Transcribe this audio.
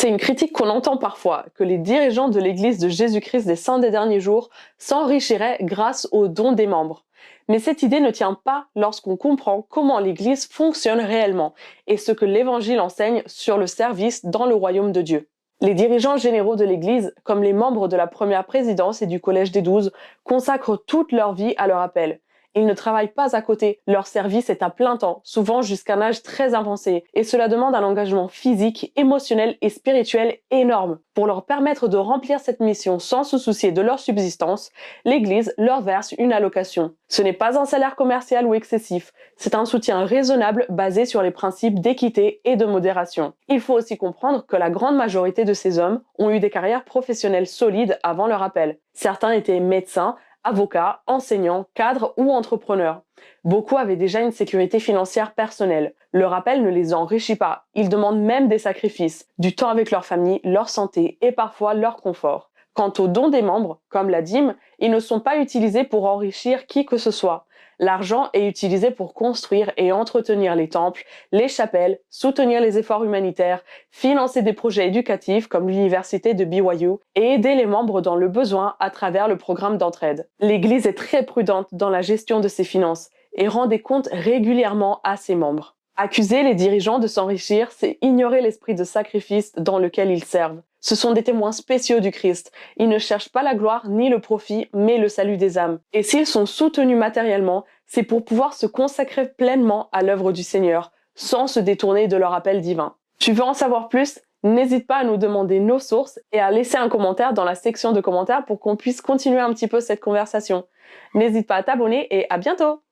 C'est une critique qu'on entend parfois, que les dirigeants de l'Église de Jésus-Christ des Saints des derniers jours s'enrichiraient grâce aux dons des membres. Mais cette idée ne tient pas lorsqu'on comprend comment l'Église fonctionne réellement et ce que l'Évangile enseigne sur le service dans le royaume de Dieu. Les dirigeants généraux de l'Église, comme les membres de la première présidence et du Collège des 12, consacrent toute leur vie à leur appel. Ils ne travaillent pas à côté, leur service est à plein temps, souvent jusqu'à un âge très avancé, et cela demande un engagement physique, émotionnel et spirituel énorme. Pour leur permettre de remplir cette mission sans se soucier de leur subsistance, l'Église leur verse une allocation. Ce n'est pas un salaire commercial ou excessif, c'est un soutien raisonnable basé sur les principes d'équité et de modération. Il faut aussi comprendre que la grande majorité de ces hommes ont eu des carrières professionnelles solides avant leur appel. Certains étaient médecins, avocats, enseignants, cadres ou entrepreneurs. Beaucoup avaient déjà une sécurité financière personnelle. Leur appel ne les enrichit pas. Ils demandent même des sacrifices, du temps avec leur famille, leur santé et parfois leur confort. Quant aux dons des membres, comme la dîme, ils ne sont pas utilisés pour enrichir qui que ce soit. L'argent est utilisé pour construire et entretenir les temples, les chapelles, soutenir les efforts humanitaires, financer des projets éducatifs comme l'université de BYU et aider les membres dans le besoin à travers le programme d'entraide. L'Église est très prudente dans la gestion de ses finances et rend des comptes régulièrement à ses membres. Accuser les dirigeants de s'enrichir, c'est ignorer l'esprit de sacrifice dans lequel ils servent. Ce sont des témoins spéciaux du Christ. Ils ne cherchent pas la gloire ni le profit, mais le salut des âmes. Et s'ils sont soutenus matériellement, c'est pour pouvoir se consacrer pleinement à l'œuvre du Seigneur, sans se détourner de leur appel divin. Tu veux en savoir plus? N'hésite pas à nous demander nos sources et à laisser un commentaire dans la section de commentaires pour qu'on puisse continuer un petit peu cette conversation. N'hésite pas à t'abonner et à bientôt!